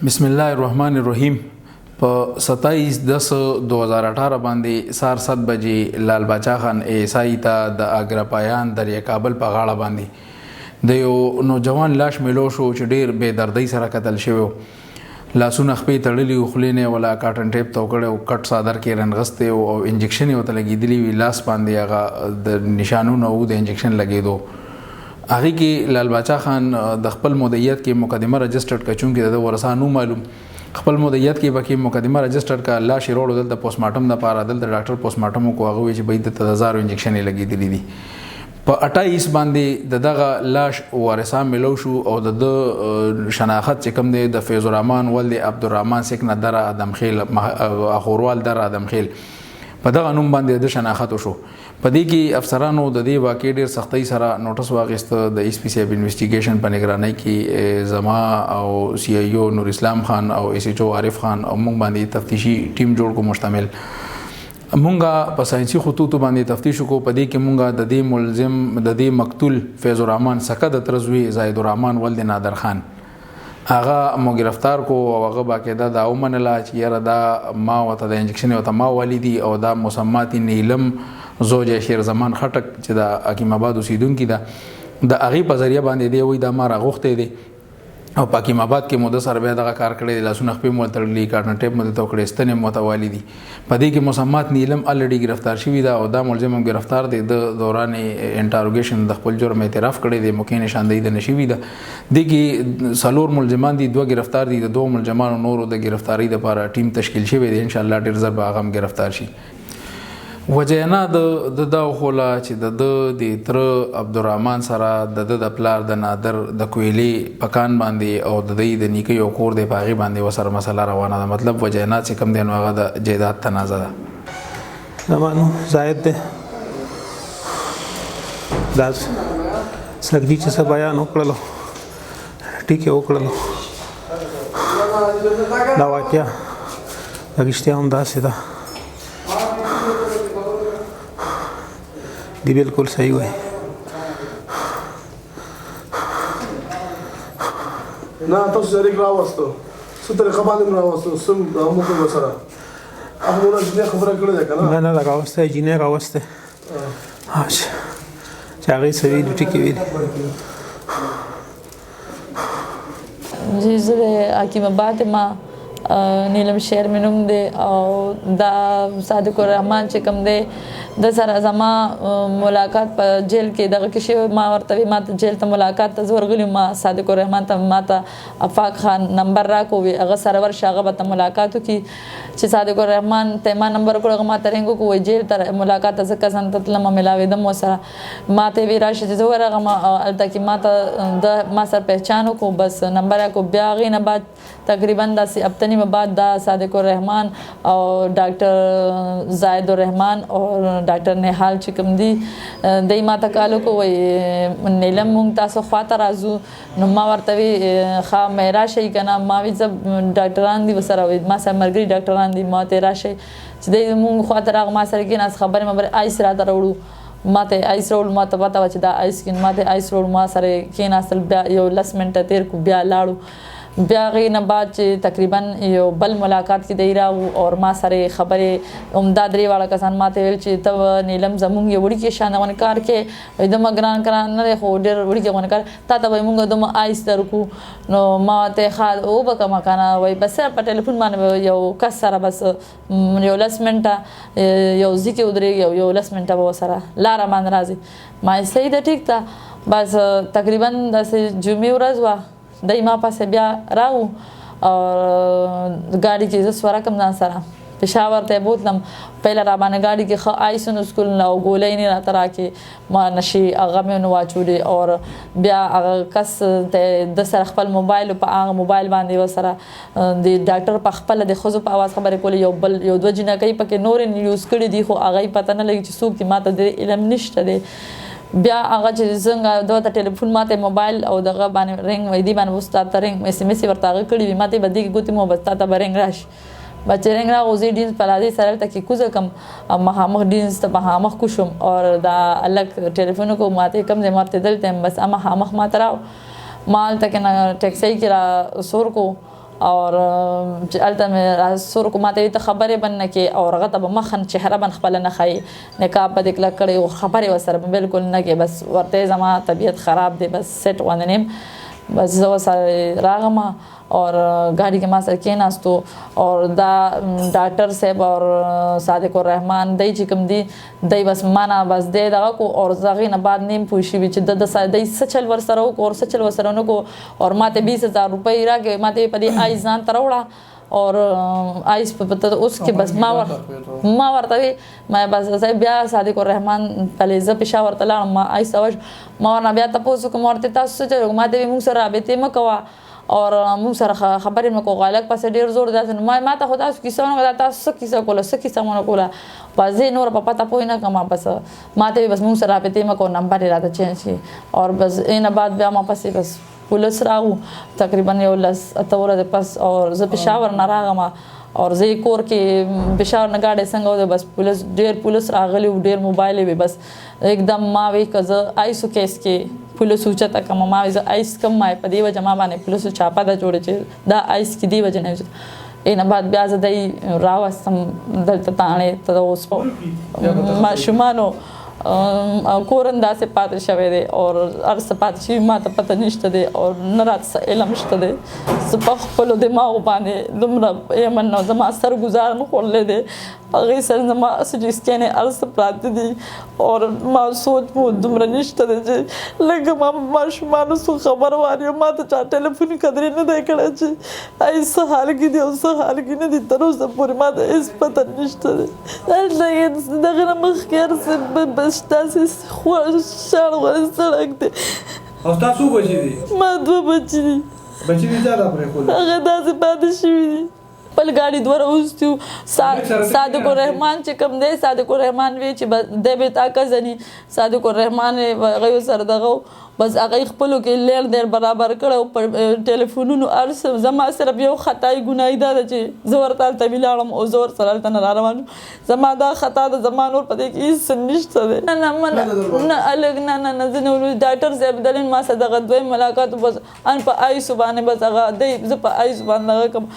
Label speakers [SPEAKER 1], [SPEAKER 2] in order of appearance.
[SPEAKER 1] بسم الله الرحمن الرحیم په 27/10/2018 باندې سار 7 بجې لال باچا خان ایسای ته د اګرا پایان دریا کابل په غاړه باندې د یو نوجوان لاش ملو شو چې ډیر بے دردۍ سره قتل شوی لاسونه خپې تړلي خلینه ولا کاټن ټیپ توکړ او کټ صادر کې رنغسته او انجکشن یو ته لګیدلی وی لاس باندې هغه د نشانونو او د انجکشن لګیدو هغه کې لال باچا خان د خپل مدیریت کې مقدمه رجسټرډ کچون کې د ورسانو معلوم خپل مدیریت کې بکی مقدمه رجسټرډ کا لا شیرول د پوسټ مارټم د پاره د ډاکټر پوسټ مارټم کو هغه چې به د 1000 انجکشن لګیدلی دي په 28 باندې دغه لاش ورسان ملو شو او د شناخت چې کوم دی د فیض الرحمن ولد عبدالرحمن سکن در ادم خیل اخوروال در ادم خیل په دغه نوم باندې د شناخت شو په دې کې افسرانو د دې واقع ډیر سختۍ سره نوټس واغست د ایس پی سی اف انویسټیګیشن په نگرانۍ کې زما او سی ای او نور اسلام خان او ایس ایچ او عارف خان او موږ باندې تفتیشي ټیم جوړ کو مشتمل مونږه په ساينسي خطوط باندې تفتیش کو په دې کې مونږه د دې ملزم د دې مقتول فیض الرحمن سکه د ترزوی زاید الرحمن ولد نادر خان هغه مو گرفتار کو او هغه باقاعده دا ومنله چې یاره دا ما وته د انجکشن او ته ما والدي او دا مسمات نیلم زوج شیر زمان خټک چې د حکیم آباد اوسیدونکو ده د هغه په ذریعہ باندې دی وای دا ما راغوخته دي او حکیم آباد کې مود سره به دغه کار کړی لاسونه خپل مول تړلی کارن ټیپ مود توکړې ستنه متوالی دي په دې کې مسمات نیلم الریډي گرفتار شوی دا او دا ملزم گرفتار دی د دوران انټروګیشن د خپل جرم اعتراف کړی دی مکه نشاندهی د نشوی دا د کې سالور ملزمان دي دوه گرفتار دي د دوه ملزمانو نورو د گرفتاری لپاره ټیم تشکیل شوی دی ان شاء الله ډیر زر به هغه گرفتار شي وجینا د خولا چې د تر عبدالرحمن سره د پلار د نادر د کویلی پکان باندې او د نیکه یو کور د پاغي باندې وسره مسله روانه ده مطلب وجینا چې کم دین هغه د جیدات تنازع ده
[SPEAKER 2] زمانو زائد ده داس سګدي چې څه بیان وکړلو ټیک وکړلو دا واقعیا رښتیا هم داسې ده دی بالکل صحیح وای
[SPEAKER 3] نه تاسو زری راوستو څه طریقه باندې راوستو سم هم کو وسره هغه موږ دې خبره کړې ده کنه
[SPEAKER 2] نه راوسته جینې راوسته اچھا چاغي سوي د ټکی ویل
[SPEAKER 4] جی زه حکیم آباد ما نیلم شهر منوم دی او دا صادق الرحمن چې کوم دی د سره زما ملاقات په جیل کې دغه کې ما ورته ما ته جیل ته ملاقات ته زور غلی ما صادق الرحمن ته ما ته افاق خان نمبر راکو وی هغه سره ور شاغه ته ملاقات کی چې صادق الرحمن ته ما نمبر کړو ما ته رنګو کو جیل ته ملاقات ته ځکه سنت تلم ملاوي د مو سره ما ته وی راشه چې زور هغه ما الته کې ما ته د ما سره پہچانو کو بس نمبر کو بیا غینه بعد تقریبا داسې اپتنی بعد دا صادق الرحمن او ډاکټر زاید الرحمن او ډاکټر نهال چې کوم دي دای ما ته کالو کو وي نیلم مونږ تاسو خواته راځو نو ما ورته وی خا مې راشي کنه ما وی زب ډاکټران دي وسره وي ما سره مرګري ډاکټران دي ما ته راشي چې دای مونږ خواته راغ ما سره کې ناس خبره مبر آیس را دروړو ما ته آیس رول ما ته پتا و چې دا آیس کین ما ته آیس رول ما سره کې ناسل بیا یو لس منټه تیر کو بیا لاړو بیا غینه بعد چې تقریبا یو بل ملاقات کې دی راو او ما سره خبره عمدہ درې والا کسان ماته ویل چې ته نیلم زمونږ یو وړي کې شاندون کار کې د مګران کران نه خو ډېر وړي کې ونه کار تا ته موږ د آیس درکو نو ما ته خال او بک مکانه وای بس په ټلیفون باندې یو کس سره بس یو لس منټه یو ځکه ودرې یو لس منټه وسره لار باندې راځي ما سید ټیک تا بس تقریبا د جمعې ورځ وا دای ما پاسه بیا راو او ګاډي کې زه سوار کم ځان سره پېښور ته بوتلم پهله را باندې ګاډي کې خ آیسون سکول نو ګولې نه را ترا کې ما نشي هغه مې نو واچولې او بیا هغه کس ته د سره خپل موبایل په هغه موبایل باندې وسره د ډاکټر په خپل د خوځو په आवाज خبرې کولې یو دوه جنہ کوي پکې نور یوز کړي دي خو هغه پته نه لګي چې څوک دي ماته د علم نشته دی بیا هغه چې څنګه دوه ټلیفون ماته موبایل او دغه باندې رنګ وې دی باندې وستاد ته رنګ اس ام اس ورته کړی ماته بدی کې ګوتی مو بستا ته برنګ راش بچ رنګ را اوزي ډینز پلازي سره ته کې کوزه کم مخامخ ډینز ته مخامخ کوشم او دا الګ ټلیفون کو ماته کم زه مارته دلته بس مخامخ ماته راو مال تک نه ټیکسي کې را سور کو اور چې هلته مې سور کو ماته ته خبرې بن نه کې او هغه ته به مخن چهره بن خپل نه ښایي نقاب به دې کلک کړی او خبرې ورسره به بالکل نه کې بس ورته زما طبیعت خراب دی بس سیټ ونه نیم بس زه ورسره راغم اور गाड़ी के मां सर کېناستو اور دا ډاکټر صاحب اور صادق الرحمن دای چې کوم دی دای بس معنا بس دی دغه کو اور زغې نه بعد نیم پوښي چې د دای سچل ور سره او سچل ور سره نو کو اور ماته 20000 روپۍ راګه ماته په دې ایزان تروړه اور آیس په پته اوس کې بس ما ورته ما بس زه بیا صادق الرحمن په زه پېښور ته لاړم ما آیس ما ورنه بیا تاسو کوم ورته تاسو چې ماته موږ سره رابطه مکوا اور موږ سره خبرې مکو غالک پسې ډیر زور داسن ما ته خدا کیسه نه تاسو کیسه کوله کیسه مونږ کوله پځې نور په پتا پوي نه کما بس ماته بس موږ سره رابطه مکو نمبر راته چینج شي اور بس اینه بعد بیا ما پسې بس پولیس راو تقریبا یو لس اتوره د پس اور زه پېښور نه راغم اور زه کور کې پېښور نه گاډي څنګه و بس پولیس راغلی ډیر موبایل وي بس एकदम ما وی کزه آیسو کیس کې پولیس اوچته کما ما وی آیس کم ما په دی وجه ما باندې پولیس چاپا دا جوړ چې دا آیس کې دی وجه نه اینه بعد بیا زه دای راوستم دلته تانه ته اوس ما شمانو کورندا سے پاتې شوی دی اور ارس پاتې شي ما ته پته نشته دی اور نه راته علم شته دی زه په خپلو دماغ باندې دومره یمن نو زما سر ګزار نه خورلی دی هغې سره زما سټي سکینې ارس پراته دي اور ما سوچ مو دومره نشته دی چې لږه ما ماشومانو څو خبر واري ما ته چا ټلیفون قدرې نه دی کړی چې ای څه حال کې دی او څه حال کې نه دي تر اوسه پورې ما ته هېڅ پته نشته دی دغه نه مخکې هر څه داسې شاړ غوړې سړک دی
[SPEAKER 2] او ستا څو بچي دي؟
[SPEAKER 4] ما 2 بچي دي
[SPEAKER 2] بچي دي چا دا پرېښودل؟
[SPEAKER 4] هغه داسې پاتې شوي دي خپل ګاډي دوه راوستي صادق الرحمن چې کوم دی صادق الرحمن وی چې دی به تا کزني صادق الرحمن هغه سره دغه بس هغه خپلو کې لیر دیر برابر کړو پر ټلیفونونو ارس زما سره یو خطای ګناي دا چې زور تل تبیلالم او زور سره تل روان زما دا خطا د زمانور پدې کې هیڅ نشته ده نه الګ نه زنه ډاکټر صاحب دلین ما سره دغه دوی ملاقات بس ان په آی سبانه بس هغه دی ز په آی سبانه کوم